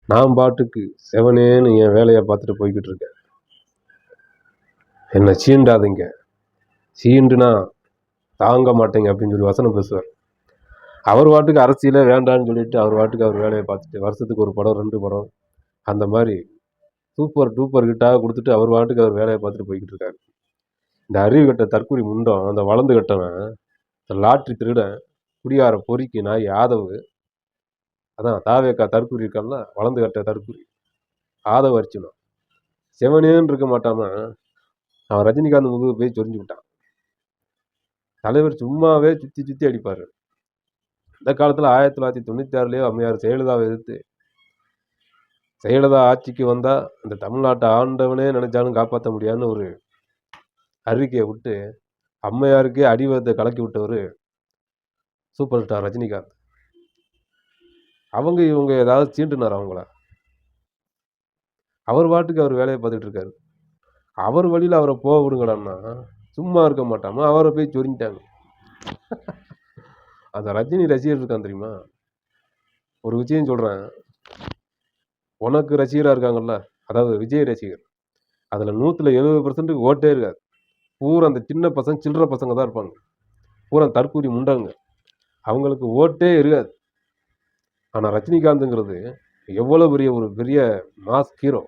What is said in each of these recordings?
நான் பாட்டுக்கு செவனேன்னு என் வேலையை பார்த்துட்டு போய்கிட்டு இருக்கேன். என்னை சீண்டாதீங்க, சீண்டுனா தாங்க மாட்டேங்க அப்படின்னு சொல்லி வசனம் பேசுவார். அவர் பாட்டுக்கு அரசியலே வேண்டான்னு சொல்லிட்டு அவர் பாட்டுக்கு அவர் வேலையை பார்த்துட்டு வருஷத்துக்கு ஒரு படம் 2 படம் அந்த மாதிரி சூப்பர் டூப்பர் ஹிட்டாக கொடுத்துட்டு அவர் பாட்டுக்கு அவர் வேலையை பார்த்துட்டு போய்கிட்டு இருக்காரு. இந்த அறிவு கட்ட தற்கொலை முண்டம், அந்த வளர்ந்து கட்டவன், லாட்ரி திருடன், குடியார பொறிக்கு நாய் ஆதவு, அதான் தாவேக்கா தற்கூரி இருக்கான்ல, வளர்ந்து கட்ட தற்கூரி ஆதவ அர்ச்சுனா செவனேன்னு இருக்க மாட்டாம அவன் ரஜினிகாந்த் முதுகு போய் சொரிஞ்சு விட்டான். தலைவர் சும்மாவே சுற்றி சுற்றி அடிப்பார். இந்த காலத்தில் 1996 அம்மையார் ஜெயலலிதாவை எதிர்த்து ஜெயலலிதா ஆட்சிக்கு வந்தால் இந்த தமிழ்நாட்டை ஆண்டவனே நினைச்சாலும் காப்பாற்ற முடியாதுன்னு ஒரு அறிக்கையை விட்டு அம்மையாருக்கே அடிவத்தை கலக்கி விட்டவர் சூப்பர் ஸ்டார் ரஜினிகாந்த். இவங்க ஏதாவது சீண்டுனார் அவங்கள? அவர் பாட்டுக்கு அவர் வேலையை பார்த்துட்டு இருக்காரு. அவர் வழியில் அவரை போக விடுங்கடான்னா சும்மா இருக்க மாட்டாம அவரை போய் சொரிஞ்சிட்டாங்க. அந்த ரஜினி ரசிகர் இருக்கான் தெரியுமா? ஒரு விஷயம் சொல்கிறேன், உனக்கு ரசிகராக இருக்காங்கல்ல, அதாவது விஜய் ரசிகர், அதில் 170% ஓட்டே இருக்காது. பூரா அந்த சின்ன பசங்க சில்லற பசங்க தான் இருப்பாங்க. பூரா தற்கூரி முண்டாங்க, அவங்களுக்கு ஓட்டே இருக்காது. ஆனால் ரஜினிகாந்துங்கிறது எவ்வளோ பெரிய மாஸ் ஹீரோ.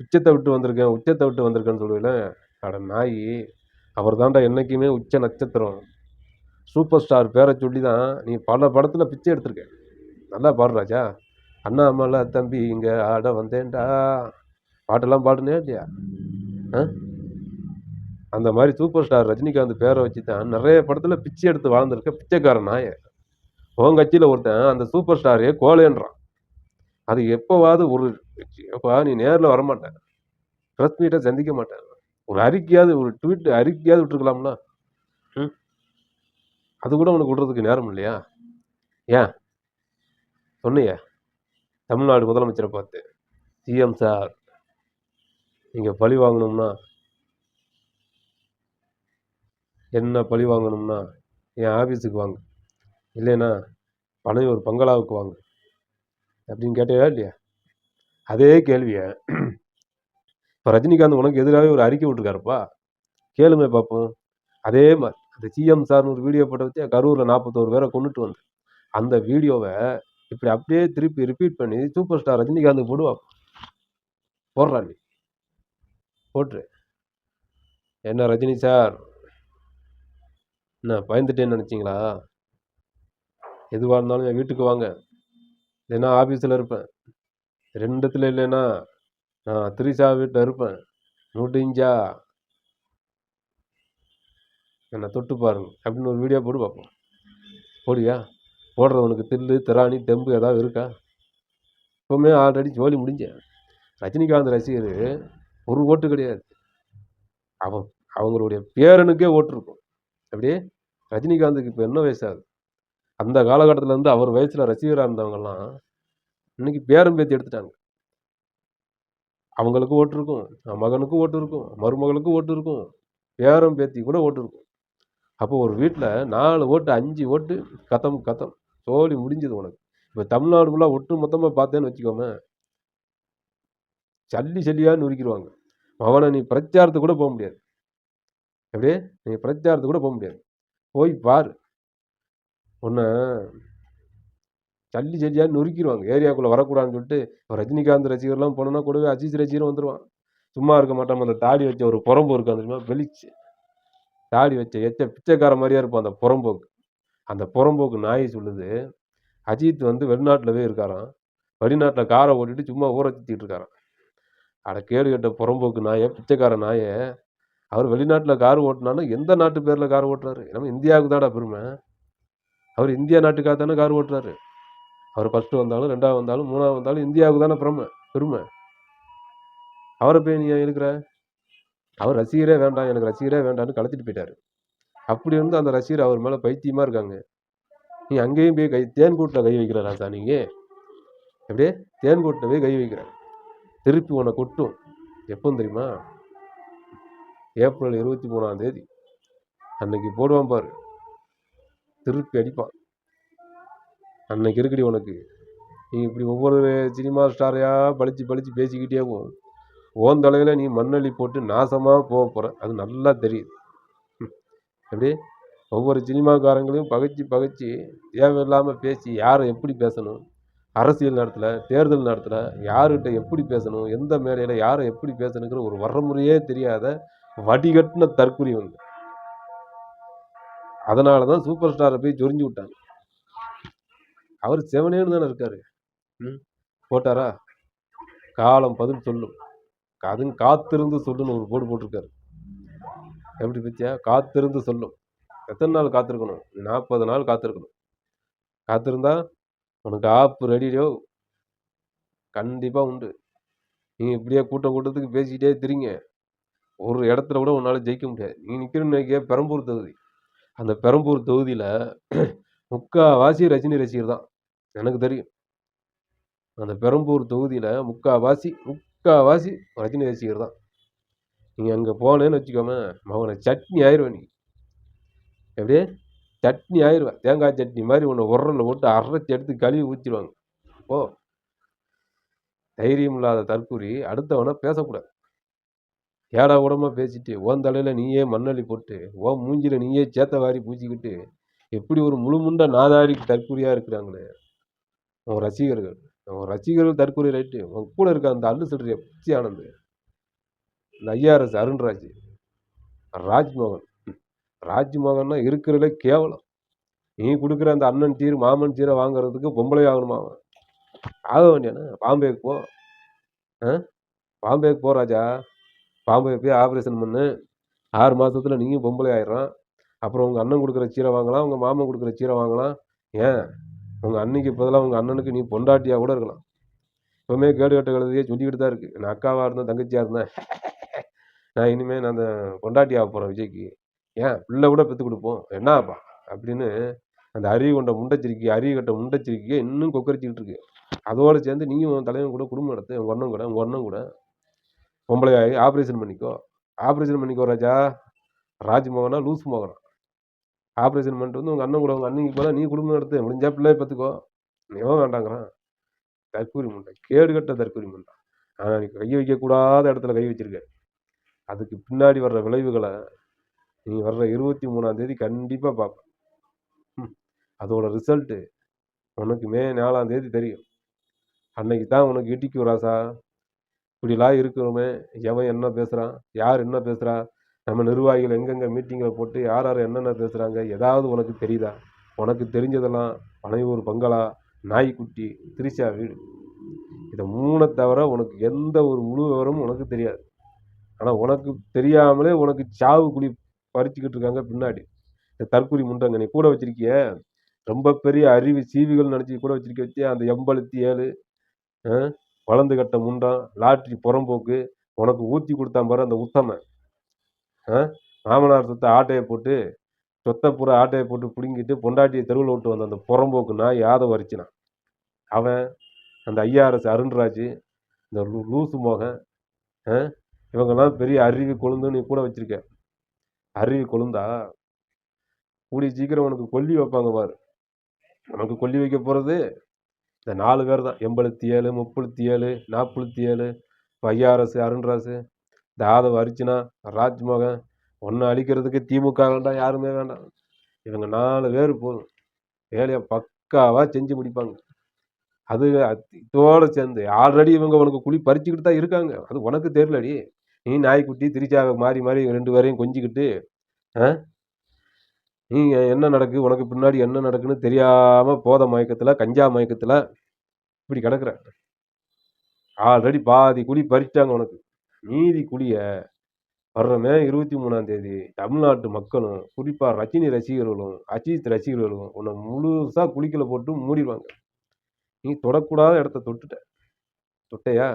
உச்சத்தை விட்டு வந்திருக்கேன்னு சொல்லுவேன். அட நாய், அவர் தாண்டா என்றைக்குமே உச்ச நட்சத்திரம். சூப்பர் ஸ்டார் பேரை சொல்லி தான் நீ பல படத்தில் பிச்சை எடுத்திருக்க. நல்லா பாடு ராஜா. அண்ணாமலை தம்பி இங்கே ஆட வந்தேன்டா பாட்டெல்லாம் பாடுனே இல்லையா? அந்த மாதிரி சூப்பர் ஸ்டார் ரஜினிகாந்த் பேரை வச்சு தான் நிறைய படத்தில் பிச்சை எடுத்து வாழ்ந்திருக்க பிச்சைக்காரன் நாய. உன் கட்சியில் ஒருத்தன் அந்த சூப்பர் ஸ்டாரே கோலேன்றான். அது எப்போவாது எப்போ நீ நேரில் வரமாட்டேன், ப்ரெஸ் மீட்டை சந்திக்க மாட்டேன், ஒரு அறிக்கையாவது ஒரு ட்வீட் அறிக்கையாவது விட்டுருக்கலாம்ல. அது கூட உனக்கு விடுறதுக்கு நேரம் இல்லையா? ஏன் சொன்னிய தமிழ்நாடு முதலமைச்சரை பார்த்து, சிஎம் சார் நீங்கள் பழி வாங்கணும்னா, என்ன பழி வாங்கணும்னா என் ஆஃபீஸுக்கு வாங்க, இல்லைன்னா பனையூர் பங்களாவுக்கு வாங்க அப்படின்னு கேட்டேயா இல்லையா? அதே கேள்வியை இப்போ ரஜினிகாந்த் உனக்கு எதிராகவே ஒரு அறிக்கை விட்டுருக்காருப்பா, கேளுமே பார்ப்போம். அதே மாதிரி அந்த சிஎம் சார்னு ஒரு வீடியோ போட்ட வச்சு கரூரில் 41 பேரை கொண்டுட்டு வந்து அந்த வீடியோவை இப்படி அப்படியே திருப்பி ரிப்பீட் பண்ணி சூப்பர் ஸ்டார் ரஜினிகாந்த் போடுறா நீ போட்டுரு. என்ன ரஜினி சார், என்ன பயந்துட்டேன்னு நினச்சிங்களா? எதுவாக இருந்தாலும் என் வீட்டுக்கு வாங்க, இல்லைன்னா ஆஃபீஸில் இருப்பேன், 2 இல்லைன்னா நான் திரிசா வீட்டில் இருப்பேன், முடிஞ்சா என்னை தொட்டு பாருங்க அப்படின்னு ஒரு வீடியோ போட்டு பார்ப்போம். போடியா? போடுறவனுக்கு தில்லு திராணி தெம்பு ஏதாவது இருக்கா? இப்போவுமே ஆல்ரெடி ஜோலி முடிஞ்சேன். ரஜினிகாந்த் ரசிகர் ஒரு ஓட்டு கிடையாது, அவங்களுடைய பேரனுக்கே ஓட்டு இருக்கும். அப்படியே ரஜினிகாந்துக்கு இப்போ என்ன வயசாகுது? அந்த காலகட்டத்தில் இருந்து அவர் வயசில் ரசிகராக இருந்தவங்கெல்லாம் இன்னைக்கு பேரம் பேத்தி எடுத்துட்டாங்க. அவங்களுக்கு ஓட்டு இருக்கும், மகனுக்கும் ஓட்டு இருக்கும், மருமகளுக்கும் ஓட்டு இருக்கும், பேரம் பேத்தி கூட ஓட்டு இருக்கும். அப்போ ஒரு வீட்டில் 4 ஓட்டு 5 ஓட்டு கத்தம் சோழி முடிஞ்சது உனக்கு. இப்போ தமிழ்நாடு ஃபுல்லாக ஒட்டு மொத்தமாக பார்த்தேன்னு வச்சுக்கோமே, சல்லியாக நுறுக்கிடுவாங்க. அவனை நீ பிரச்சாரத்துக்கு கூட போக முடியாது. அப்படியே நீ பிரச்சாரத்துக்கு கூட போக முடியாது. போய் பாரு, உன்னை சல்லியாக நுறுக்கிடுவாங்க. ஏரியாவுக்குள்ளே வரக்கூடாதுன்னு சொல்லிட்டு ரஜினிகாந்த் ரசிகர்லாம் போனோன்னா கூடவே அஜித் ரசிகரும் வந்துடுவான். சும்மா இருக்க மாட்டான். அந்த தாடி வச்ச ஒரு புறம்பு இருக்கும் தெரியுமா, வெளிச்சு தாடி வச்ச பிச்சைக்கார மாதிரியா இருப்பான் அந்த புறம்போக்கு. அந்த புறம்போக்கு நாய் சொல்லுது, அஜித் வெளிநாட்டில் போய் இருக்காராம், வெளிநாட்டில் காரை ஓட்டிட்டு சும்மா ஊரை சுற்றிட்டு இருக்காராம். அட கேடு கட்ட புறம்போக்கு நாயை, பிச்சைக்கார நாயை, அவர் வெளிநாட்டில் கார் ஓட்டினாலும் எந்த நாட்டு பேரில் கார் ஓட்டுறாரு? நம்ம இந்தியாவுக்கு தாடா பெருமை. அவர் இந்தியா நாட்டுக்காக தானே கார் ஓட்டுறாரு. அவர் ஃபஸ்ட்டு வந்தாலும் 2வது வந்தாலும் 3வது வந்தாலும் இந்தியாவுக்கு தானே பெருமை. அவரை போய் நீ இருக்கிற, அவர் ரசிகரே வேண்டாம், எனக்கு ரசிகரே வேண்டான்னு கலத்திட்டு போயிட்டாரு. அப்படி இருந்து அந்த ரசிகர் அவர் மேலே பைத்தியமாக இருக்காங்க. நீ அங்கேயும் போய் தேன்கூட்டில் கை வைக்கிற ராசா, நீங்கள் அப்படியே தேன்கூட்டில் போய் கை வைக்கிற. திருப்பி உன்னை கொட்டும். எப்போ தெரியுமா? ஏப்ரல் 23ஆம் தேதி அன்னைக்கு போடுவான் பாரு, திருப்பி அடிப்பான். அன்னைக்கு இருக்குடி உனக்கு நீ இப்படி ஒவ்வொரு சினிமா ஸ்டாரையா பளிச்சு பேசிக்கிட்டே போகும். உன் தலையில நீ மண்ணள்ளி போட்டு நாசமா போற. அது நல்லா தெரியுது. எப்படி ஒவ்வொரு சினிமாக்காரங்களையும் பகைச்சு தேவையில்லாம பேசி யாரை எப்படி பேசணும், அரசியல் நேரத்துல தேர்தல் நேரத்துல யாருகிட்ட எப்படி பேசணும், எந்த மேடையில யாரை எப்படி பேசணுங்கிற ஒரு வரமுறையே தெரியாத வடிகட்டின தற்குறி வந்து. அதனாலதான் சூப்பர் ஸ்டாரை போய் சொரிஞ்சு விட்டாங்க. அவர் செவனேன்னு தானே இருக்காரு. போட்டாரா? காலம் பதில் சொல்லும், அதுவும் காத்திருந்து சொல்லுன்னு ஒரு போர்டு போட்டிருக்காரு. எப்படி பத்தியா? காத்திருந்து சொல்லும். எத்தனை நாள் காத்திருக்கணும்? 40 நாள் காத்திருக்கணும். காத்திருந்தா உனக்கு ஆப்பு ரெடியோ கண்டிப்பா உண்டு. நீங்க இப்படியே கூட்டத்துக்கு பேசிக்கிட்டே திரிங்க, ஒரு இடத்துல கூட உன்னால ஜெயிக்க முடியாது. நீ நிக்கிற பெரம்பூர் தொகுதி. அந்த பெரம்பூர் தொகுதியில முக்காவாசி ரஜினி ரசிகர் தான், எனக்கு தெரியும். அந்த பெரம்பூர் தொகுதியில முக்காவாசி ரஜினி ரசிகர் தான். நீ அங்க போனேன்னு வச்சுக்கோமே, அவனை சட்னி ஆயிடுவேன். நீ எப்படியே சட்னி ஆயிடுவேன். தேங்காய் சட்னி மாதிரி உன்னை உரல்ல போட்டு அரைச்சி எடுத்து கழுவி ஊற்றிடுவாங்க. ஓ, தைரியம் இல்லாத தற்கூரி அடுத்தவனை பேசக்கூடாது. ஏடா கூடமா பேசிட்டு ஓன் தலையில நீயே மண்ணள்ளி போட்டு ஓன் மூஞ்சில நீயே சேத்த வாரி பூச்சிக்கிட்டு எப்படி ஒரு முழுமுண்ட நாதாரி தற்கூரியா இருக்கிறாங்களே உன் ரசிகர்கள். உன் ரசிகர்கள் தற்கூரி ரைட்டு. உன் கூட இருக்க அந்த அல்லு சொல்றிய பிச்சி ஆனந்த், இந்த IRS அருண்ராஜ், ராஜ்மோகன்னா இருக்கிறதுல கேவலம். நீ கொடுக்குற அந்த அண்ணன் சீர் மாமன் சீரை வாங்குறதுக்கு பொம்பளை ஆகணுமா? ஆக வேண்டியானே. பாம்பேக்கு போ, பாம்பேக்கு போ ராஜா. பாம்பே போய் ஆப்ரேஷன் பண்ணு. 6 மாதத்துல நீயும் பொம்பளை ஆயிடுறான். அப்புறம் உங்கள் அண்ணன் கொடுக்குற சீரை வாங்கலாம், உங்கள் மாமன் கொடுக்குற சீரை வாங்கலாம். ஏன் உங்கள் அன்னைக்கு பதிலாக உங்கள் அண்ணனுக்கு நீ பொண்டாட்டியாக கூட இருக்கலாம். இப்போவுமே கேடு கட்ட கழுதையே சொல்லிக்கிட்டு தான் இருக்குது. நான் அக்காவாக இருந்தேன், தங்கச்சியாக இருந்தேன், நான் இனிமேல் நான் அந்த பொண்டாட்டியாக போகிறேன் விஜய்க்கு, ஏன் பிள்ளை கூட பெற்று கொடுப்போம் என்னப்பா அப்படின்னு அந்த அறிவு கட்ட முண்டச்சிரிக்கையை இன்னும் கொக்கரிச்சிக்கிட்டு இருக்கு. அதோடு சேர்ந்து நீயும் உன் தலைவன் கூட குடும்பம் நடத்து. உங்கள் அண்ணன் கூட பொம்பளை ஆகி ஆப்ரேஷன் பண்ணிக்கோ ராஜா. ராஜ்மோகனா லூஸ் மோகனா ஆப்ரேஷன் பண்ணிட்டு வந்து உங்கள் அண்ணன் கூட உங்கள் அன்னைக்கு போல நீ குடும்பம் நடத்து. முடிஞ்சா பிள்ளை பார்த்துக்கோ. எவன் வேண்டாங்கிறான்? தற்கூரி முண்டை, கேடு கட்ட தற்கூரி முண்டை. ஆனால் நீ கை வைக்கக்கூடாத இடத்துல கை வச்சிருக்க. அதுக்கு பின்னாடி வர்ற விளைவுகளை நீ வர்ற 23ஆம் தேதி கண்டிப்பாக பார்ப்பேன். அதோட ரிசல்ட்டு உனக்கு மே 4ஆம் தேதி தெரியும். அன்னைக்கு தான் உனக்கு இடிக்கும் ராசா. இப்படிலாம் இருக்கிறோமே, எவன் என்ன பேசுகிறான், யார் என்ன பேசுகிறா, நம்ம நிர்வாகிகள் எங்கெங்கே மீட்டிங்கில் போட்டு யார் என்னென்ன பேசுகிறாங்க, ஏதாவது உனக்கு தெரியுதா? உனக்கு தெரிஞ்சதெல்லாம் பனையூர் பங்களா, நாய்க்குட்டி, திரிஷா வீடு, இதை 3 தவிர உனக்கு எந்த ஒரு முழு விவரமும் உனக்கு தெரியாது. ஆனால் உனக்கு தெரியாமலே உனக்கு சாவு குழி பறிச்சுக்கிட்டு இருக்காங்க பின்னாடி இந்த தற்கூரி முண்டங்க. நீ கூட வச்சிருக்கிய ரொம்ப பெரிய அறிவு சீவிகள் நினச்சி கூட வச்சு அந்த 87 வளர்ந்து கட்ட முண்டம், லாட்ரி புறம்போக்கு, உனக்கு ஊற்றி கொடுத்தான் பாரு அந்த உத்தம, மாமனார் சொத்தை பூரா ஆட்டையை போட்டு பிடுங்கிட்டு பொண்டாட்டியை தெருவில் விட்டு வந்த அந்த புறம்போக்கு நாய் யாதவ அரிச்சினான். அவன் அந்த IRS அருண்ராஜ், இந்த லூசு மோகன், இவங்கெல்லாம் பெரிய அறிவு கொழுந்து நீ கூட வச்சிருக்க. அறிவு கொழுந்தா கூடிய சீக்கிரம் உனக்கு கொல்லி வைப்பாங்க பாரு. உனக்கு கொல்லி வைக்க போகிறது இந்த 4 பேர் தான். 87, 37, 47, IRS அருண்ராஜ், இந்த ஆதவ அர்ச்சனா, ராஜ்மோகன். ஒன்று அழிக்கிறதுக்கு திமுக வேண்டாம், யாருமே வேண்டாம். இவங்க 4 பேர் போதும், வேலையை பக்காவாக செஞ்சு முடிப்பாங்க. அது இதோடு சேர்ந்து ஆல்ரெடி இவங்க உனக்கு குழி பறிச்சுக்கிட்டு தான் இருக்காங்க. அது உனக்கு தெரியலடி. நீ நாய்க்குட்டி திரிச்சாவை மாறி 2 பேரையும் கொஞ்சிக்கிட்டு நீங்க என்ன நடக்கு, உனக்கு பின்னாடி என்ன நடக்குன்னு தெரியாம போத மயக்கத்துல, கஞ்சா மயக்கத்துல இப்படி கிடக்குற. ஆல்ரெடி பாதி குழி பறிச்சிட்டாங்க உனக்கு. மீதி குழிய வர்ற மே 23ஆம் தேதி தமிழ்நாட்டு மக்களும் குறிப்பா ரஜினி ரசிகர்களும் அஜித் ரசிகர்களும் உன்னை முழுசா குழிக்குள்ள போட்டு மூடிடுவாங்க. நீ தொடக்கூடாத இடத்த தொட்டையா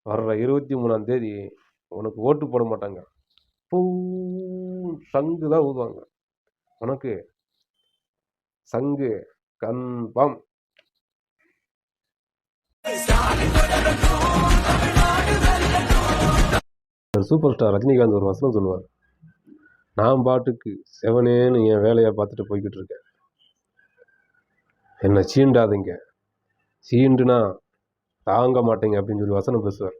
வர்ற 23ஆம் தேதி உனக்கு ஓட்டு போட மாட்டாங்க. சங்கு தான் ஊதுவாங்க உனக்கு. சங்கு கன்ஃபார்ம். சூப்பர் ஸ்டார் ரஜினிகாந்த் ஒரு வசனம் சொல்லுவார், நான் பாட்டுக்கு செவனேன்னு என் வேலையை பார்த்துட்டு போய்கிட்டு இருக்கேன், என்னை சீண்டாதீங்க, சீண்டுனா தாங்க மாட்டேங்க அப்படின்னு சொல்லி வசனம் பேசுவார்.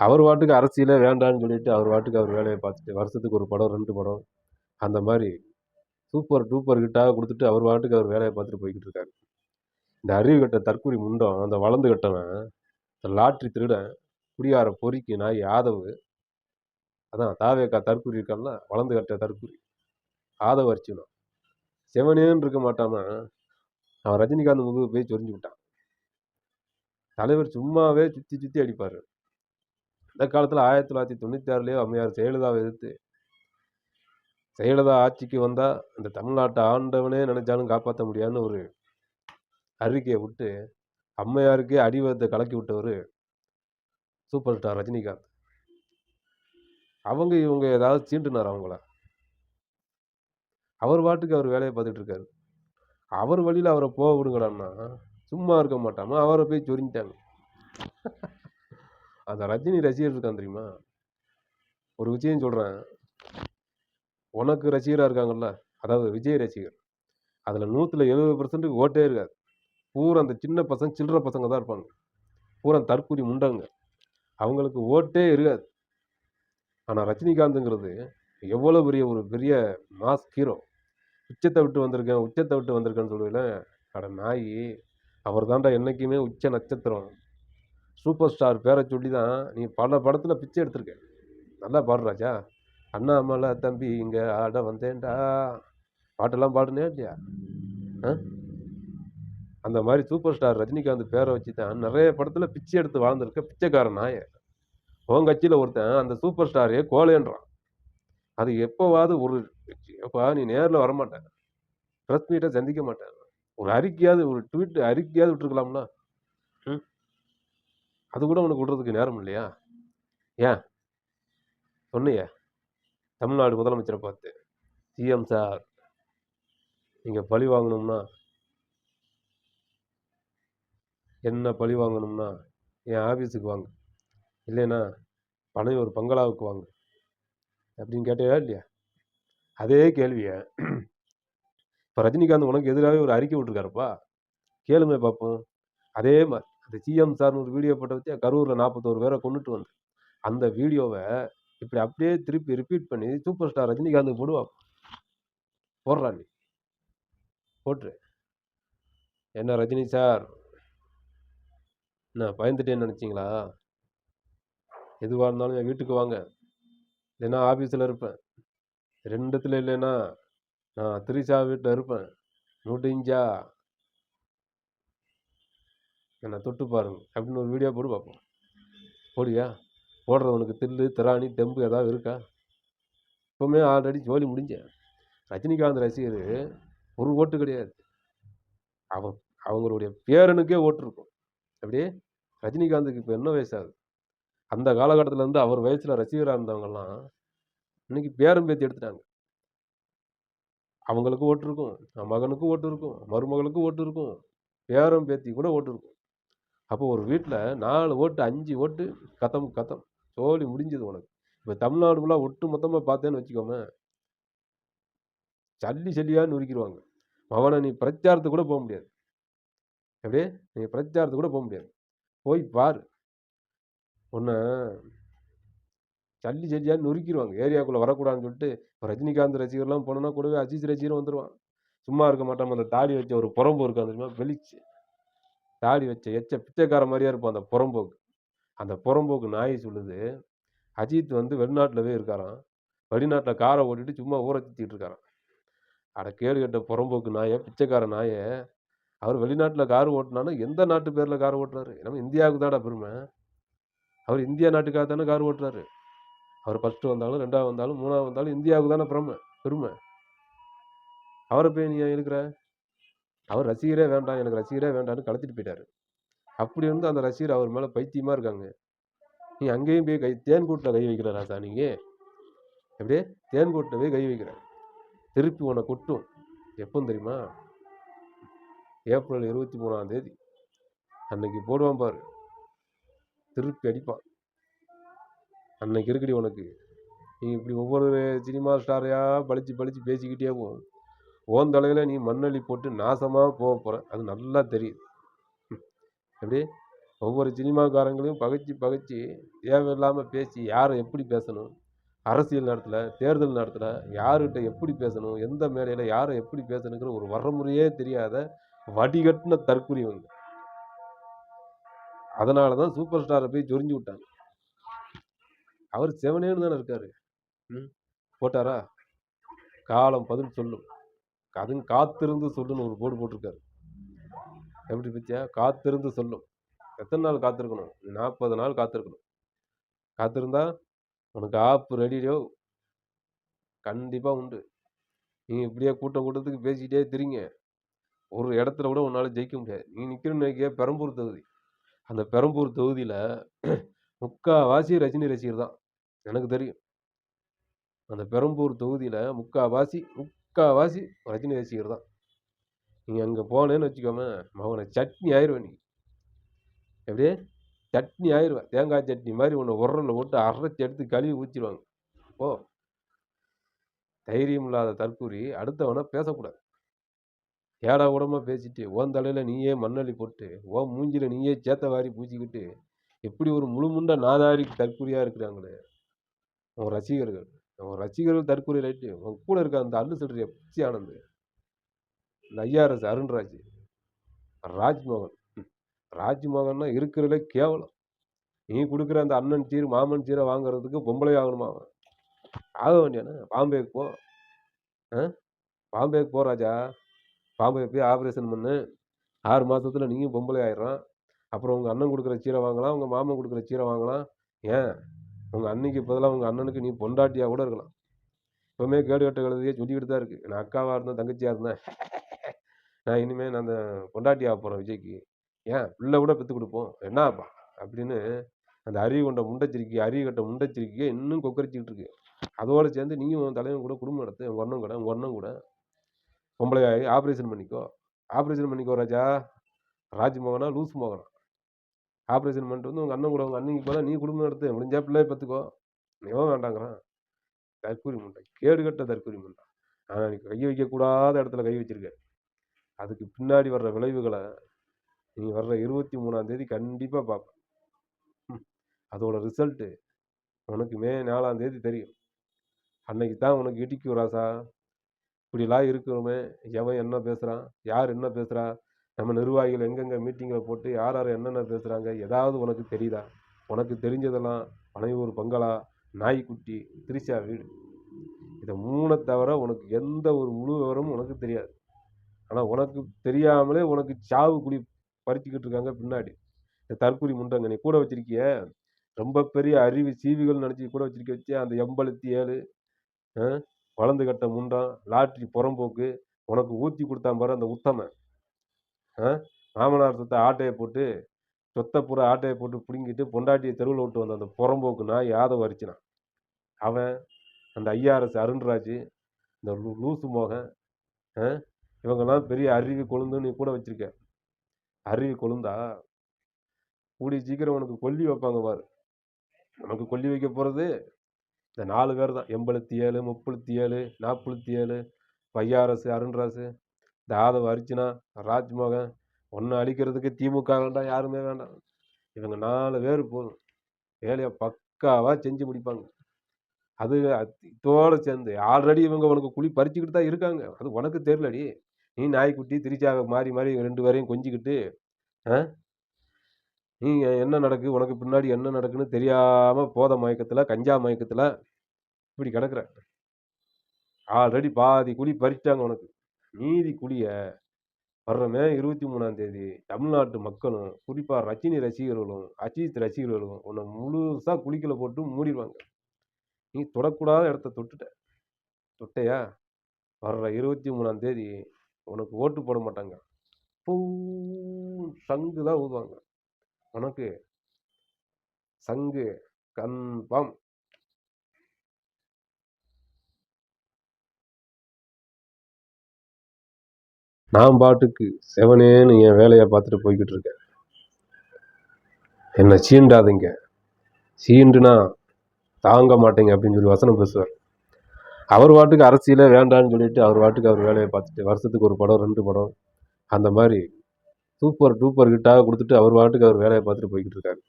அவர் பாட்டுக்கு அரசியலே வேண்டான்னு சொல்லிட்டு அவர் பாட்டுக்கு அவர் வேலையை பார்த்துட்டு வருஷத்துக்கு ஒரு படம் 2 படம் அந்த மாதிரி சூப்பர் டூப்பர் ஹிட்டாக கொடுத்துட்டு அவர் பாட்டுக்கு அவர் வேலையை பார்த்துட்டு போய்கிட்டு இருக்காரு. இந்த அறிவு கட்ட தற்கூரி முண்டம், அந்த வளர்ந்து கட்டவன், இந்த லாட்ரி திருடன், குடியார பொறிக்கு நாய் ஆதவு, அதான் தாவேக்கா தற்கூரி இருக்கான்ல, வளர்ந்து கட்ட தற்கூரி ஆதவ அர்ச்சுனா செவனேன்னு இருக்க மாட்டாம அவன் ரஜினிகாந்த் முதுகு போய் சொரிஞ்சு விட்டான். தலைவர் சும்மாவே சுற்றி சுற்றி அடிப்பார். இந்த காலத்தில் 1996 அம்மையார் ஜெயலலிதாவை எதிர்த்து ஜெயலலிதா ஆட்சிக்கு வந்தால் இந்த தமிழ்நாட்டை ஆண்டவனே நினைச்சாலும் காப்பாற்ற முடியாதுன்னு ஒரு அறிக்கையை விட்டு அம்மையாருக்கே அடிவத்தை கலக்கி விட்டவர் சூப்பர் ஸ்டார் ரஜினிகாந்த். இவங்க ஏதாவது சீண்டுனார் அவங்கள. அவர் பாட்டுக்கு அவர் வேலையை பார்த்துட்டு இருக்காரு. அவர் வழியில் அவரை போக விடுங்கடான்னா சும்மா இருக்க மாட்டாம அவரை போய் சொரிஞ்சிட்டாங்க. அந்த ரஜினி ரசிகர் இருக்கான் தெரியுமா, ஒரு விஷயம் சொல்கிறேன், உனக்கு ரசிகராக இருக்காங்கல்ல, அதாவது விஜய் ரசிகர், அதில் 170% ஓட்டே இருக்காது. பூரா அந்த சின்ன பசங்க சில்லற பசங்க தான் இருப்பாங்க. பூரா தற்கூரி முண்டங்க, அவங்களுக்கு ஓட்டே இருக்காது. ஆனால் ரஜினிகாந்துங்கிறது எவ்வளோ பெரிய மாஸ் ஹீரோ. உச்சத்தை விட்டு வந்திருக்கேன்னு சொல்லுவேன். அட நாய், அவர் தாண்டா என்றைக்குமே உச்ச நட்சத்திரம். சூப்பர் ஸ்டார் பேரை சொல்லி தான் நீ பல படத்தில் பிச்சை எடுத்திருக்க. நல்லா பாடுறாச்சா, அண்ணாமலை தம்பி இங்கே ஆட வந்தேன்டா பாட்டெல்லாம் பாடுனே இல்லையா? அந்த மாதிரி சூப்பர் ஸ்டார் ரஜினிகாந்த் பேரை வச்சு தான் நிறைய படத்தில் பிச்சை எடுத்து வாழ்ந்திருக்க பிச்சைக்காரன் நாய. உன் கட்சியில் ஒருத்தன் அந்த சூப்பர் ஸ்டாரே கோலேன்றான். அது எப்போவாது எப்போ நீ நேரில் வரமாட்டேன், ப்ரெஸ் மீட்டை சந்திக்க மாட்டேன், ஒரு அறிக்கையாவது ஒரு ட்வீட் அறிக்கையாவது விட்டுருக்கலாம்ல. அது கூட உனக்கு விடுறதுக்கு நேரம் இல்லையா? ஏன் சொன்னிய தமிழ்நாடு முதலமைச்சரை பார்த்து, சிஎம் சார் நீங்கள் பழி வாங்கணும்னா என்ன பழி வாங்கணும்னா என் ஆஃபீஸுக்கு வாங்க, இல்லைன்னா பனையூர் பங்களாவுக்கு வாங்க அப்படின்னு கேட்டேயா இல்லையா? அதே கேள்வியை இப்போ ரஜினிகாந்த் உனக்கு எதிராகவே ஒரு அறிக்கை விட்டுருக்காருப்பா, கேளுமே பார்ப்போம். அதே மாதிரி அந்த சிஎம் சார்னு ஒரு வீடியோ போட்ட வச்சு கரூரில் 41 பேரை கொண்டுட்டு வந்து அந்த வீடியோவை இப்படி அப்படியே திருப்பி ரிப்பீட் பண்ணி சூப்பர் ஸ்டார் ரஜினிகாந்த் போடுறா நீ போட்டுரு. என்ன ரஜினி சார், என்ன பயந்துட்டேன்னு நினச்சிங்களா? எதுவாக இருந்தாலும் என் வீட்டுக்கு வாங்க, இல்லைன்னா ஆஃபீஸில் இருப்பேன், 2 இல்லைன்னா நான் திரிஷா வீட்டில் இருப்பேன், முடிஞ்சா என்னை தொட்டு பாருங்க அப்படின்னு ஒரு வீடியோ போட்டு பார்ப்போம். போடியா? போடுறவனுக்கு தில்லு திராணி தெம்பு ஏதாவது இருக்கா? இப்போவுமே ஆல்ரெடி ஜோலி முடிஞ்சேன். ரஜினிகாந்த் ரசிகர் ஒரு ஓட்டு கிடையாது, அவங்களுடைய பேரனுக்கே ஓட்டு இருக்கும். அப்படியே ரஜினிகாந்துக்கு இப்போ என்ன வயசாகுது? அந்த காலகட்டத்தில் இருந்து அவர் வயசில் ரசிகராக இருந்தவங்கெல்லாம் இன்னைக்கு பேரம் பேத்தி எடுத்துட்டாங்க. அவங்களுக்கு ஓட்டு இருக்கும், மகனுக்கு ஓட்டு இருக்கும், மருமகளுக்கு ஓட்டு இருக்கும், பேரம் பேத்தி கூட ஓட்டு இருக்கும். அப்போ ஒரு வீட்டில் 4 ஓட்டு 5 ஓட்டு கத்தம் சோழி முடிஞ்சது உனக்கு. இப்போ தமிழ்நாடு ஃபுல்லாக ஒட்டு மொத்தமாக பார்த்தேன்னு வச்சுக்கோமே, சல்லியாக நுறுக்கிடுவாங்க. அவனை நீ பிரச்சாரத்துக்கு கூட போக முடியாது. அப்படியே நீ பிரச்சாரத்துக்கு கூட போக முடியாது. போய் பாரு, உன்னை சல்லியாக நுறுக்கிடுவாங்க. ஏரியாவுக்குள்ளே வரக்கூடாதுன்னு சொல்லிட்டு இப்போ ரஜினிகாந்த் ரசிகர்லாம் போனோன்னா கூடவே அஜித் ரசிகரும் வந்துடுவான். சும்மா இருக்க மாட்டான். அந்த தாடி வச்ச ஒரு புறம்பு இருக்கும் தெரியுமா, வெளிச்சு தாடி வச்ச பிச்சைக்கார மாதிரியா இருப்பான் அந்த புறம்போக்கு. அந்த புறம்போக்கு நாய் சொல்லுது, அஜித் வந்து வெளிநாட்டில் போய் இருக்காராம், வெளிநாட்டில் காரை ஓட்டிட்டு சும்மா ஊரை சுற்றிட்டு இருக்காராம். அட கேடு கட்ட புறம்போக்கு நாயை, பிச்சைக்கார நாயை, அவர் வெளிநாட்டில் கார் ஓட்டினாலும் எந்த நாட்டு பேரில் கார் ஓட்டுறாரு? நம்ம இந்தியாவுக்கு தாடா பெருமை. அவர் இந்தியா நாட்டுக்காக தானே கார் ஓட்டுறாரு. அவர் ஃபஸ்ட்டு வந்தாலும் 2வது வந்தாலும் 3வது வந்தாலும் இந்தியாவுக்கு தானே பெருமை. அவரை போய் நீ இருக்கிற, அவர் ரசிகரே வேண்டாம், எனக்கு ரசிகரே வேண்டான்னு கலத்திட்டு போயிட்டாரு. அப்படி இருந்து அந்த ரசிகர் அவர் மேலே பைத்தியமாக இருக்காங்க. நீ அங்கேயும் போய் தேன்கூட்டில் கை வைக்கிற ராசா, நீங்கள் எப்படியே தேன்கூட்டில் போய் கை வைக்கிற, திருப்பி உன்னை கொட்டும். எப்போ தெரியுமா? ஏப்ரல் 23ஆம் தேதி அன்னைக்கு போடுவான் பாரு, திருப்பி அடிப்பான். அன்னைக்கு இருக்குடி உனக்கு. நீ இப்படி ஒவ்வொரு சினிமா ஸ்டாரையா பழிச்சு பேசிக்கிட்டே போகும். ஓன் தலையில் நீ மண்ணள்ளி போட்டு நாசமாக போக போகிற, அது நல்லா தெரியுது. எப்படி ஒவ்வொரு சினிமாக்காரங்களையும் பகைச்சு தேவையில்லாமல் பேசி யாரை எப்படி பேசணும், அரசியல் நேரத்தில் தேர்தல் நேரத்தில் யார்கிட்ட எப்படி பேசணும், எந்த மேடையில் யாரை எப்படி பேசணுங்கிற ஒரு வரமுறையே தெரியாத வடிகட்டின தற்குறி வந்து. அதனால தான் சூப்பர் ஸ்டாரை போய் சொரிஞ்சு விட்டாங்க. அவர் செவனேன்னு தானே இருக்காரு. போட்டாரா? காலம் பதில் சொல்லும், அதுவும் காத்திருந்து சொல்லுன்னு ஒரு போர்டு போட்டிருக்காரு. எப்படி பத்தியா? காத்திருந்து சொல்லும். எத்தனை நாள் காத்திருக்கணும்? 40 நாள் காத்திருக்கணும். காத்திருந்தா உனக்கு ஆப்பு ரெடியோ கண்டிப்பாக உண்டு. நீங்கள் இப்படியே கூட்டத்துக்கு பேசிக்கிட்டே தெரியுங்க, ஒரு இடத்துல கூட உன்னால் ஜெயிக்க முடியாது. நீ நிற்கணும்னு நினைக்க பெரம்பூர் தொகுதி. அந்த பெரம்பூர் தொகுதியில் முக்கால்வாசி ரஜினி ரசிகர் தான் எனக்கு தெரியும். அந்த பெரம்பூர் தொகுதியில் முக்கால்வாசி ரஜினி ரசிகர் தான். நீங்கள் அங்கே போனேன்னு வச்சுக்கோமே, அவனை சட்னி ஆயிடுவேன். நீ எப்படியே சட்னி ஆயிடுவேன், தேங்காய் சட்னி மாதிரி உன்னை உரலில் போட்டு அரைச்சி எடுத்து கழுவி ஊற்றிடுவாங்க. ஓ, தைரியம் இல்லாத தற்கூறி அடுத்தவனை பேசக்கூடாது. ஏடா கூடமாக பேசிட்டு ஓன் தலையில் நீயே மண்ணள்ளி போட்டு ஓ மூஞ்சியில் நீயே சேத்த வாரி பூச்சிக்கிட்டு எப்படி ஒரு முழுமுண்ட நாதாரி தற்கூறியாக இருக்கிறாங்களே உன் ரசிகர்கள் தற்கூறி ரைட்டு. உன் கூட இருக்க அந்த அல்லு சொல்றிய பிச்சி ஆனந்த், இந்த ஐஆர்எஸ் அருண்ராஜ், ராஜ்மோகன்னா இருக்கிறதுல கேவலம். நீ கொடுக்குற அந்த அண்ணன் சீர் மாமன் சீரை வாங்குறதுக்கு பொம்பளை ஆகணுமா? ஆக வேண்டியானே. பாம்பேக்கு போ, பாம்பேக்கு போ ராஜா. பாம்பே போய் ஆப்ரேஷன் பண்ணு, 6 மாதத்தில் நீயும் பொம்பளை ஆயிடுறான். அப்புறம் உங்கள் அண்ணன் கொடுக்குற சீரை வாங்கலாம், உங்கள் மாமன் கொடுக்குற சீரை வாங்கலாம். ஏன் உங்கள் அன்னைக்கு பதிலாக உங்கள் அண்ணனுக்கு நீ பொண்டாட்டியாக கூட இருக்கலாம். இப்போவுமே கேடு கட்ட கழுதையே சொல்லிக்கிட்டு தான் இருக்குது. நான் அக்காவாக இருந்தேன், தங்கச்சியாக இருந்தேன், நான் இனிமேல் நான் அந்த பொண்டாட்டியாக போகிறேன் விஜய்க்கு, ஏன் பிள்ளை கூட பெற்று கொடுப்போம் என்னப்பா அப்படின்னு அந்த அறிவு கட்ட முண்டச்சிரிக்கையை இன்னும் கொக்கரிச்சிக்கிட்டு இருக்கு. அதோடு சேர்ந்து நீயும் உன் தலைவன் கூட குடும்பம் நடத்து. உங்கள் அண்ணன் கூட பொம்பளை ஆகி ஆப்ரேஷன் பண்ணிக்கோ ராஜா. ராஜ்மோகனா லூஸ் மோகனா? ஆப்ரேஷன் பண்ணிட்டு வந்து உங்கள் அண்ணன் கூட உங்கள் அன்னைக்கு போல நீ குடும்பம் நடத்து, முடிஞ்சா பிள்ளைய பார்த்துக்கோ. நீவும் வேண்டாங்கிறான். தற்கூரி முண்டை, கேடுகட்ட தற்கூரி முண்டை. ஆனால் நீ கை வைக்கக்கூடாத இடத்துல கை வச்சிருக்க. அதுக்கு பின்னாடி வர்ற விளைவுகளை நீ வர்ற 23ஆம் தேதி கண்டிப்பாக பார்ப்பேன். அதோட ரிசல்ட்டு உனக்கு மே 4ஆம் தேதி தெரியும். அன்னைக்கு தான் உனக்கு இடிக்கும் ராசா. இப்படிலாம் இருக்கிறோமே, எவன் என்ன பேசுகிறான், யார் என்ன பேசுகிறா, நம்ம நிர்வாகிகள் எங்கெங்கே மீட்டிங்கில் போட்டு யார் என்னென்ன பேசுகிறாங்க, ஏதாவது உனக்கு தெரியுதா? உனக்கு தெரிஞ்சதெல்லாம் பனையூர் பங்களா, நாய்க்குட்டி, திரிஷா வீடு, இதை 3 தவிர உனக்கு எந்த ஒரு முழு விவரமும் உனக்கு தெரியாது. ஆனால் உனக்கு தெரியாமலே உனக்கு சாவு குடி பறிச்சுக்கிட்டு இருக்காங்க பின்னாடி. இந்த தற்கூரி முண்டங்க நீ கூட வச்சிருக்கிய, ரொம்ப பெரிய அறிவு சீவிகள் நினச்சி கூட வச்சு அந்த 87 வளர்ந்து கட்ட முண்டம், லாட்ரி புறம்போக்கு, உனக்கு ஊற்றி கொடுத்தான் பாரு அந்த உத்தம, மாமனார் சொத்தை பூரா ஆட்டையை போட்டு பிடுங்கிட்டு பொண்டாட்டியை தெருவில் விட்டு வந்த அந்த புறம்போக்கு நாய் யாதவ அரிச்சினான். அவன் அந்த ஐஆர்எஸ் அருண்ராஜ், இந்த லூசு மோகன், இவங்கெல்லாம் பெரிய அறிவு கொழுந்து நீ கூட வச்சிருக்க. அறிவு கொழுந்தா கூடி சீக்கிரம் உனக்கு கொல்லி வைப்பாங்க பாரு. உனக்கு கொல்லி வைக்க போகிறது இந்த 4 பேர் தான். 87, 37, 47, ஐஆர்எஸ் அருண்ராஜ், இந்த ஆதவ அர்ச்சனா, ராஜ்மோகன். ஒன்று அழிக்கிறதுக்கு திமுக வேண்டாம், யாருமே வேண்டாம். இவங்க 4 பேர் போதும், வேலையை பக்காவாக செஞ்சு முடிப்பாங்க. அது இதோடு சேர்ந்து ஆல்ரெடி இவங்க உனக்கு குழி பறிச்சுக்கிட்டு தான் இருக்காங்க. அது உனக்கு தெரியலடி. நீ நாய்க்குட்டி திரிச்சாவை மாறி 2 பேரையும் கொஞ்சிக்கிட்டு நீ என்ன நடக்கு, உனக்கு பின்னாடி என்ன நடக்குன்னு தெரியாமல் போத மயக்கத்தில், கஞ்சா மயக்கத்தில் இப்படி கிடக்குற. ஆல்ரெடி பாதி குழி பறிச்சிட்டாங்க உனக்கு. மீதி குழியை வர்ற மே 23ஆம் தேதி தமிழ்நாட்டு மக்களும் குறிப்பாக ரஜினி ரசிகர்களும் அஜித் ரசிகர்களும் உன்னை முழுசாக குழிக்குள்ள போட்டு மூடிடுவாங்க. நீ தொடக்கூடாத இடத்த தொட்டையா வர்ற 23ஆம் தேதி உனக்கு ஓட்டு போட மாட்டாங்க. பூ சங்கு தான் ஊதுவாங்க. உனக்கு சங்கு கன்ஃபார்ம். நான் பாட்டுக்கு செவனேன்னு என் வேலையை பார்த்துட்டு போய்கிட்டு இருக்கேன். என்னை சீண்டாதீங்க, சீண்டுனா தாங்க மாட்டேங்க அப்படின்னு சொல்லி வசனம் பேசுவார். அவர் பாட்டுக்கு அரசியலே வேண்டான்னு சொல்லிட்டு அவர் பாட்டுக்கு அவர் வேலையை பார்த்துட்டு வருஷத்துக்கு 1 படம் 2 படம் அந்த மாதிரி சூப்பர் டூப்பர் ஹிட்டாக கொடுத்துட்டு அவர் பாட்டுக்கு அவர் வேலையை பார்த்துட்டு போய்கிட்டு இருக்காரு.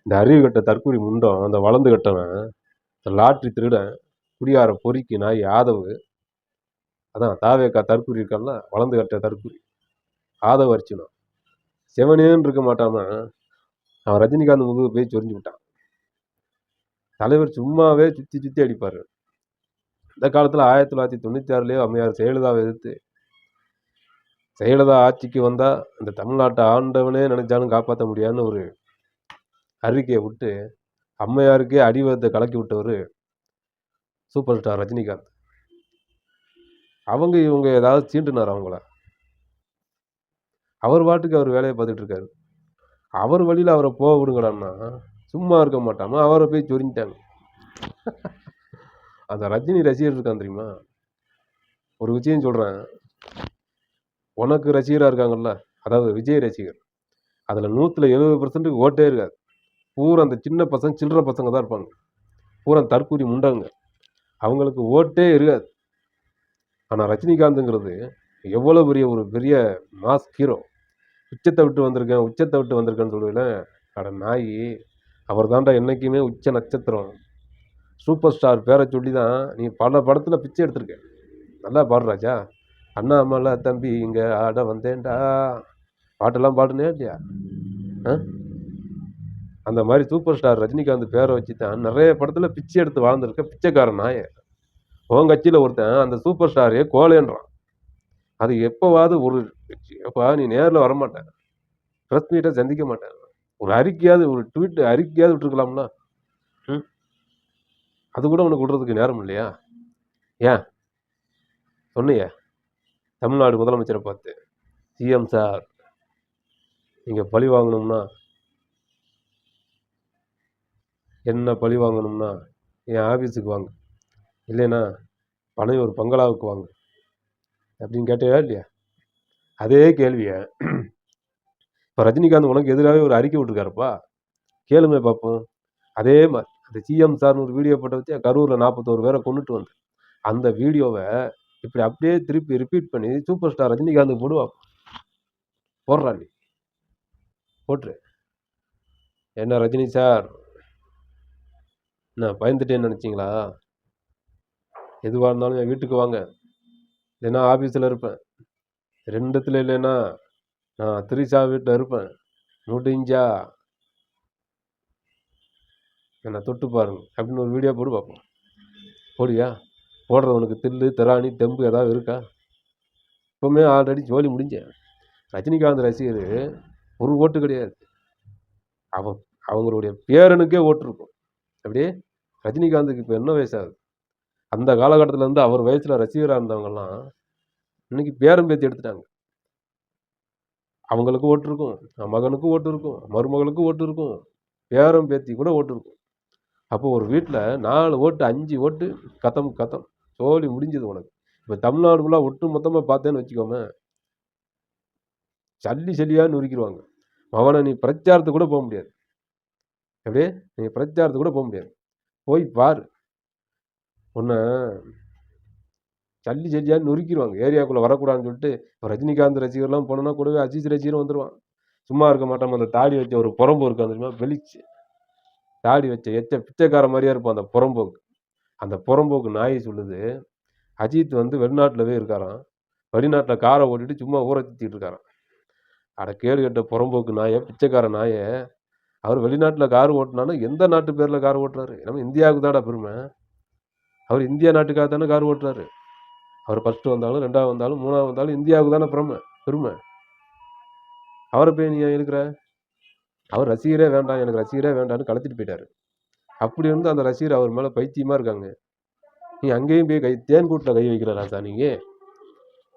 இந்த அறிவு கட்ட தற்கூரி முண்டம், அந்த வளர்ந்து கட்டவன், இந்த லாட்ரி திருடன், குடியார பொறுக்கி நாய் ஆதவு, அதான் தாவேக்கா தற்கூரி இருக்கான்ல, வளர்ந்து கட்ட தற்கூரி ஆதவ அர்ச்சுனா, செவனேன்னு இருக்க மாட்டாம அவன் ரஜினிகாந்த் முதுகு போய் சொரிஞ்சு விட்டான். தலைவர் சும்மாவே சுற்றி சுற்றி அடிப்பார். இந்த காலத்தில் 1996 அம்மையார் ஜெயலலிதாவை எதிர்த்து ஜெயலலிதா ஆட்சிக்கு வந்தால் இந்த தமிழ்நாட்டை ஆண்டவனே நினைச்சாலும் காப்பாற்ற முடியாதுன்னு ஒரு அறிக்கையை விட்டு அம்மையாருக்கே அடிவத்தை கலக்கி விட்டவர் சூப்பர் ஸ்டார் ரஜினிகாந்த். இவங்க ஏதாவது சீண்டுனார் அவங்கள. அவர் பாட்டுக்கு அவர் வேலையை பார்த்துட்டு இருக்காரு. அவர் வழியில் அவரை போக விடுங்கடான்னா சும்மா இருக்க மாட்டாம அவரை போய் சொரிஞ்சிட்டாங்க. அந்த ரஜினி ரசிகர் இருக்கான் தெரியுமா, ஒரு விஷயம் சொல்கிறேன், உனக்கு ரசிகராக இருக்காங்கல்ல, அதாவது விஜய் ரசிகர், அதில் 170% ஓட்டே இருக்காது. பூரா அந்த சின்ன பசங்க சில்லற பசங்க தான் இருப்பாங்க, பூரா தற்கூரி முண்டாங்க, அவங்களுக்கு ஓட்டே இருக்காது. ஆனால் ரஜினிகாந்துங்கிறது எவ்வளோ பெரிய மாஸ் ஹீரோ. உச்சத்தை விட்டு வந்திருக்கேன்னு சொல்லுவேன். அட நாய், அவர் தாண்டா என்றைக்குமே உச்ச நட்சத்திரம். சூப்பர் ஸ்டார் பேரை சொல்லி தான் நீ பல படத்தில் பிச்சை எடுத்திருக்க. நல்லா பாடுறாச்சா, அண்ணாமலை தம்பி இங்கே ஆட வந்தேன்டா பாட்டெல்லாம் பாடுனே இல்லையா? அந்த மாதிரி சூப்பர் ஸ்டார் ரஜினிகாந்த் பேரை வச்சு தான் நிறைய படத்தில் பிச்சை எடுத்து வாழ்ந்துருக்க பிச்சைக்காரன் நாய. உன் கட்சியில் ஒருத்தன் அந்த சூப்பர் ஸ்டாரே கோலேன்றான். அது எப்போவாது எப்போ நீ நேரில் வரமாட்டேன், ப்ரெஸ் மீட்டை சந்திக்க மாட்டேன், ஒரு அறிக்கையாவது ஒரு ட்வீட் அறிக்கையாவது விட்டுருக்கலாம்ல. அது கூட உனக்கு விடுறதுக்கு நேரம் இல்லையா? ஏன் சொன்னிய தமிழ்நாடு முதலமைச்சரை பார்த்து, சிஎம் சார் நீங்கள் பழி வாங்கணும்னா என் ஆஃபீஸுக்கு வாங்க, இல்லைன்னா பனையூர் பங்களாவுக்கு வாங்க அப்படின்னு கேட்டியா இல்லையா? அதே கேள்வியை இப்போ ரஜினிகாந்த் உனக்கு எதிராகவே ஒரு அறிக்கை விட்டுருக்காருப்பா, கேளுமே பார்ப்போம். அதே மாதிரி அந்த சிஎம் சார்னு ஒரு வீடியோ போட்ட வச்சு கரூரில் 41 பேரை கொண்டுட்டு வந்து அந்த வீடியோவை இப்படி அப்படியே திருப்பி ரிப்பீட் பண்ணி சூப்பர் ஸ்டார் ரஜினிகாந்த் போடுறா நீ போட்டுரு. என்ன ரஜினி சார், நான் பயந்துட்டேன்னு நினச்சிங்களா? எதுவாக இருந்தாலும் என் வீட்டுக்கு வாங்க, இல்லைன்னா ஆஃபீஸில் இருப்பேன், ரெண்டுத்துல இல்லைன்னா நான் திரிசா வீட்டில் இருப்பேன், முடிஞ்சா என்னை தொட்டு பாருங்க அப்படின்னு ஒரு வீடியோ போட்டு பார்ப்போம். போடியா? போடுறவனுக்கு தில்லு திராணி தெம்பு ஏதாவது இருக்கா? இப்போவுமே ஆல்ரெடி ஜோலி முடிஞ்சேன். ரஜினிகாந்த் ரசிகர் ஒரு ஓட்டு கிடையாது, அவங்களுடைய பேரனுக்கே ஓட்டு இருக்கும். அப்படியே ரஜினிகாந்துக்கு இப்போ என்ன வயசாகுது? அந்த காலகட்டத்தில் இருந்து அவர் வயசில் ரசிகராக இருந்தவங்கெல்லாம் இன்னைக்கு பேரம் பேத்தி எடுத்துட்டாங்க. அவங்களுக்கு ஓட்டு இருக்கும், மகனுக்கு ஓட்டு இருக்கும், மருமகளுக்கு ஓட்டு இருக்கும், பேரம் பேத்தி கூட ஓட்டு இருக்கும். அப்போ ஒரு வீட்டில் 4 ஓட்டு 5 ஓட்டு கத்தம் சோழி முடிஞ்சது உனக்கு. இப்போ தமிழ்நாடு ஃபுல்லாக ஒட்டு மொத்தமாக பார்த்தேன்னு வச்சுக்கோமே, சல்லியாக நுறுக்கிடுவாங்க. அவனை நீ பிரச்சாரத்துக்கு கூட போக முடியாது. அப்படியே நீ பிரச்சாரத்துக்கு கூட போக முடியாது. போய் பாரு, உன்னை சல்லியாக நுறுக்கிடுவாங்க. ஏரியாவுக்குள்ளே வரக்கூடாதுன்னு சொல்லிட்டு ரஜினிகாந்த் ரசிகர்லாம் போனோன்னா கூடவே அஜித் ரசிகரும் வந்துடுவான். சும்மா இருக்க மாட்டான். அந்த தாடி வச்ச ஒரு புறம்பு இருக்கும் தெரியுமா, வெளிச்சு தாடி வச்ச பிச்சைக்கார மாதிரியே இருப்பான் அந்த புறம்போக்கு. அந்த புறம்போக்கு நாய் சொல்லுது, அஜித் வெளிநாட்டில் போய் இருக்காராம், வெளிநாட்டில் காரை ஓட்டிட்டு சும்மா ஊரை சுற்றிட்டு இருக்காராம். அட கேடு கட்ட புறம்போக்கு நாயை, பிச்சைக்கார நாயை, அவர் வெளிநாட்டில் கார் ஓட்டினாலும் எந்த நாட்டு பேரில் கார் ஓட்டுறாரு? நம்ம இந்தியாவுக்கு தாடா பெருமை. அவர் இந்தியா நாட்டுக்காக தானே கார் ஓட்டுறாரு. அவர் ஃபஸ்ட்டு வந்தாலும் 2வது வந்தாலும் 3வது வந்தாலும் இந்தியாவுக்கு தானே பெருமை. அவரை போய் நீ இருக்கிற, அவர் ரசிகரே வேண்டாம், எனக்கு ரசிகரே வேண்டான்னு கலத்திட்டு போயிட்டாரு. அப்படி இருந்து அந்த ரசிகர் அவர் மேலே பைத்தியமாக இருக்காங்க. நீ அங்கேயும் போய் தேன்கூட்டில் கை வைக்கிற ராசா, நீங்கள்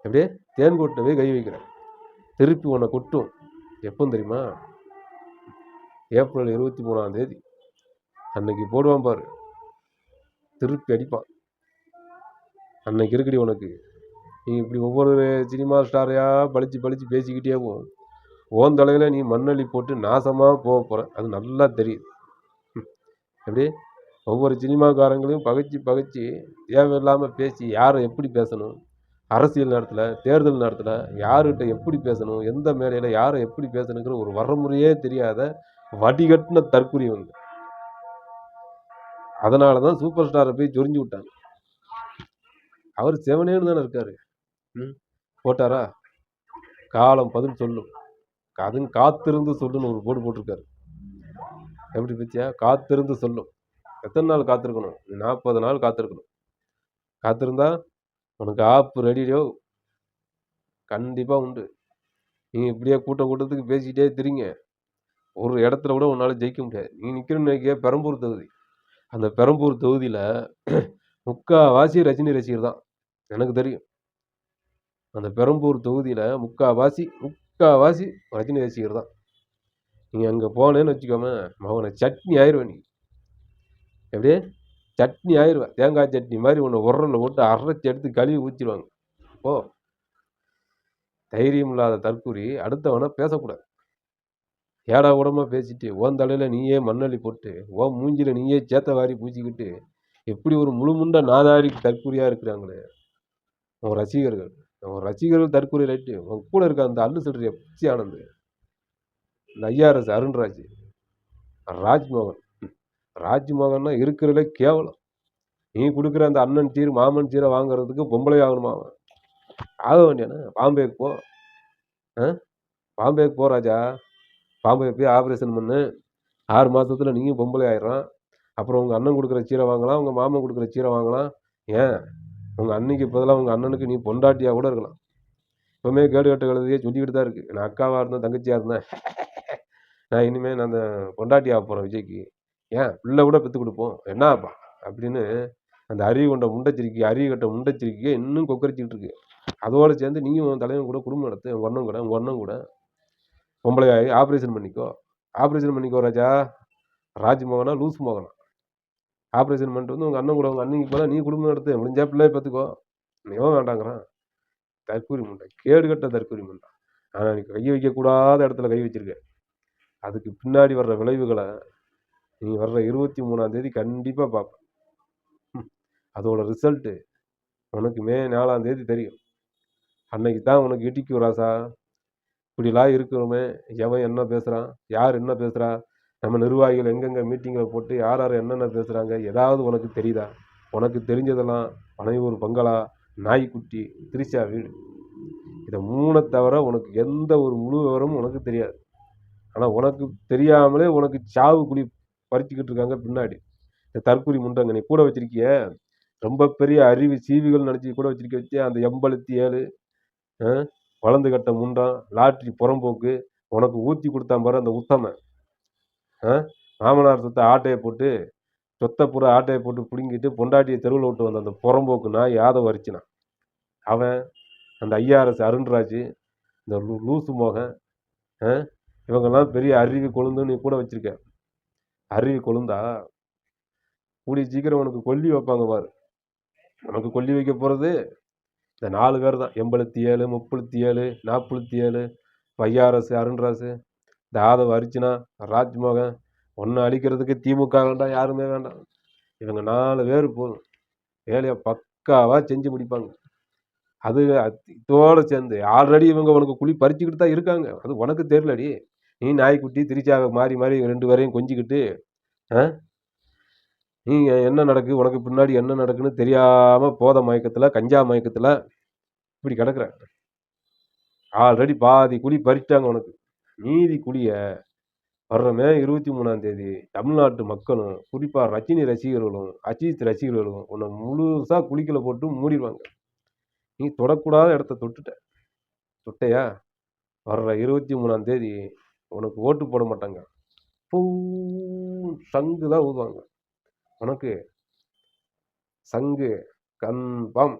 எப்படியே தேன்கூட்டில் போய் கை வைக்கிற, திருப்பி உன்னை கொட்டும். எப்போ தெரியுமா? ஏப்ரல் 23ஆம் தேதி அன்னைக்கு போடுவான் பாரு, திருப்பி அடிப்பான். அன்னைக்கு இருக்குடி உனக்கு. நீ இப்படி ஒவ்வொரு சினிமா ஸ்டாரையா பழிச்சு பேசிக்கிட்டே போகும். ஓன் தலையில் நீ மண்ணள்ளி போட்டு நாசமாக போக போகிற, அது நல்லா தெரியுது. எப்படி ஒவ்வொரு சினிமாக்காரங்களையும் பகைச்சு தேவையில்லாமல் பேசி யாரை எப்படி பேசணும், அரசியல் நேரத்துல, தேர்தல் நேரத்துல யாருகிட்ட எப்படி பேசணும், எந்த மேடையில யாரை எப்படி பேசணுங்கிற ஒரு வரமுறையே தெரியாத வடிகட்டின தற்குறி வந்து. அதனாலதான் சூப்பர் ஸ்டாரை போய் சொரிஞ்சு விட்டாங்க. அவர் செவனேன்னு தானே இருக்காரு. போட்டாரா? காலம் பதில் சொல்லும். அதுவும் காத்திருந்து சொல்லுன்னு ஒரு போர்டு போட்டிருக்காரு. எப்படி பத்தியா? காத்திருந்து சொல்லும். எத்தனை நாள் காத்திருக்கணும்? 40 நாள் காத்திருக்கணும். காத்திருந்தா உனக்கு ஆப்பு ரெடியோ கண்டிப்பா உண்டு. நீங்க இப்படியே கூட்டத்துக்கு பேசிக்கிட்டே திரிங்க, ஒரு இடத்துல கூட உன்னால ஜெயிக்க முடியாது. நீ நிக்கணும்னு நினைக்க பெரம்பூர் தொகுதி. அந்த பெரம்பூர் தொகுதியில முக்காவாசி ரஜினி ரசிகர் தான், எனக்கு தெரியும். அந்த பெரம்பூர் தொகுதியில முக்காவாசி ரஜினி ரசிகர் தான். நீ அங்க போனேன்னு வச்சுக்கோமே, அவனை சட்னி ஆயிடுவேன். நீ எப்படியே சட்னி ஆயிடுவேன். தேங்காய் சட்னி மாதிரி உன்னை உரல்ல போட்டு அரைச்சி எடுத்து கழுவி ஊற்றிடுவாங்க. ஓ, தைரியம் இல்லாத தற்கூரி அடுத்தவனை பேசக்கூடாது. ஏடா கூடமா பேசிட்டு ஓன் தலையில நீயே மண்ணள்ளி போட்டு ஓ மூஞ்சில நீயே சேத்த வாரி பூச்சிக்கிட்டு எப்படி ஒரு முழுமுண்ட நாதாரி தற்கூரியா இருக்கிறாங்களே உன் ரசிகர்கள். உன் ரசிகர்கள் தற்கூரி ரைட்டு. உன் கூட இருக்க அந்த அல்லு சொல்றிய பிச்சி ஆனந்த், இந்த ஐஆர்எஸ் அருண்ராஜ், ராஜ்மோகன். ராஜ்மோகன்னா இருக்கிறதுல கேவலம். நீ கொடுக்குற அந்த அண்ணன் சீர் மாமன் சீரை வாங்குறதுக்கு பொம்பளை ஆகணுமா? ஆக வேண்டியானே. பாம்பேக்கு போ, பாம்பேக்கு போ ராஜா. பாம்பே போய் ஆப்ரேஷன் பண்ணு. 6 மாதத்துல நீயும் பொம்பளை ஆயிடுறான். அப்புறம் உங்கள் அண்ணன் கொடுக்குற சீரை வாங்கலாம், உங்கள் மாமன் கொடுக்குற சீரை வாங்கலாம். ஏன் உங்கள் அன்னைக்கு பதிலாக உங்கள் அண்ணனுக்கு நீ பொண்டாட்டியாக கூட இருக்கலாம். இப்போவுமே கேடு கட்ட கழுதையே சொல்லிக்கிட்டு தான் இருக்குது. நான் அக்காவாக இருந்தேன், தங்கச்சியாக இருந்தேன், நான் இனிமேல் நான் அந்த பொண்டாட்டியாக போகிறேன் விஜய்க்கு. ஏன் பிள்ளை கூட பெற்று கொடுப்போம் என்னப்பா அப்படின்னு அந்த அறிவு கொண்ட முண்டச்சிரிக்கை, அறிவு கட்ட முண்டச்சிரிக்கையை இன்னும் கொக்கரிச்சிக்கிட்டு இருக்கு. அதோடு சேர்ந்து நீயும் உன் தலைவன் கூட குடும்பம் நடத்து. உங்கள் அண்ணன் கூட பொம்பளை ஆகி ஆப்ரேஷன் பண்ணிக்கோ ராஜா. ராஜ்மோகனா லூஸ் மோகனா? ஆப்ரேஷன் பண்ணிட்டு வந்து உங்கள் அண்ணன் கூட உங்கள் அன்னைக்கு போல நீ குடும்பம் நடத்து. முடிஞ்சா பிள்ளைய பார்த்துக்கோ. நீவும் வேண்டாங்கிறான். தற்கூரி முண்டை, கேடு கட்ட தற்கூரி முண்டை. ஆனால் நீ கை வைக்கக்கூடாத இடத்துல கை வச்சிருக்க. அதுக்கு பின்னாடி வர்ற விளைவுகளை நீ வர்ற 23ஆம் தேதி கண்டிப்பாக பார்ப்பேன். அதோட ரிசல்ட்டு உனக்கு மே 4ஆம் தேதி தெரியும். அன்னைக்கு தான் உனக்கு இடிக்கும் ராசா. இப்படிலாம் இருக்கிறோமே, எவன் என்ன பேசுகிறான், யார் என்ன பேசுகிறா, நம்ம நிர்வாகிகள் எங்கெங்கே மீட்டிங்கில் போட்டு யார் யார் என்னென்ன பேசுகிறாங்க, ஏதாவது உனக்கு தெரியுதா? உனக்கு தெரிஞ்சதெல்லாம் பனையூர் பங்களா, நாய்க்குட்டி, திரிஷா வீடு, இதை 3 தவிர உனக்கு எந்த ஒரு முழு விவரமும் உனக்கு தெரியாது. ஆனால் உனக்கு தெரியாமலே உனக்கு சாவு குழி பறிச்சுக்கிட்டு இருக்காங்க பின்னாடி இந்த தற்கூரி முண்டங்க. நீ கூட வச்சிருக்கிய ரொம்ப பெரிய அறிவு சீவிகள் நினச்சி கூட வச்சு அந்த 87 வளர்ந்து கட்ட முண்டம், லாட்ரி புறம்போக்கு, உனக்கு ஊற்றி கொடுத்தான் பாரு அந்த உத்தம. மாமனார் ஆட்டையை போட்டு சொத்தை பூரா ஆட்டையை போட்டு பிடுங்கிட்டு பொண்டாட்டியை தெருவில் விட்டு வந்த அந்த புறம்போக்கு நாய் யாதவ அரிச்சினான். அவன் அந்த ஐஆர்எஸ் அருண்ராஜ், இந்த லூசு மோகன், இவங்கெல்லாம் பெரிய அறிவு கொழுந்து நீ கூட வச்சிருக்க. அறிவு கொழுந்தா கூடிய சீக்கிரம் உனக்கு கொல்லி வைப்பாங்க பாரு. உனக்கு கொல்லி வைக்க போகிறது இந்த 4 பேர் தான். 87, 37, 47, ஐஆர்எஸ் அருண்ராஜ், இந்த ஆதவ அர்ச்சனா, ராஜ்மோகன். ஒன்று அழிக்கிறதுக்கு திமுக வேண்டாம், யாருமே வேண்டாம். இவங்க 4 பேர் போதும், வேலையை பக்காவாக செஞ்சு முடிப்பாங்க. அது இதோடு சேர்ந்து ஆல்ரெடி இவங்க உனக்கு குழி பறிச்சுக்கிட்டு தான் இருக்காங்க. அது உனக்கு தெரியலடி. நீ நாய்க்குட்டி திரிச்சாவை மாறி 2 பேரையும் கொஞ்சிக்கிட்டு நீ என்ன நடக்கு, உனக்கு பின்னாடி என்ன நடக்குன்னு தெரியாமல் போத மயக்கத்தில், கஞ்சா மயக்கத்தில் இப்படி கிடக்குற. ஆல்ரெடி பாதி குழி பறிச்சிட்டாங்க உனக்கு. மீதி குழியை வர்ற மே 23ஆம் தேதி தமிழ்நாட்டு மக்களும் குறிப்பாக ரஜினி ரசிகர்களும் அஜித் ரசிகர்களும் உன்னை முழுசாக குழிக்குள்ள போட்டு மூடிடுவாங்க. நீ தொடக்கூடாத இடத்த தொட்டையா வர்ற 23ஆம் தேதி உனக்கு ஓட்டு போட மாட்டாங்க. பூ சங்கு தான் ஊதுவாங்க உனக்கு. சங்கு கன்ஃபார்ம்.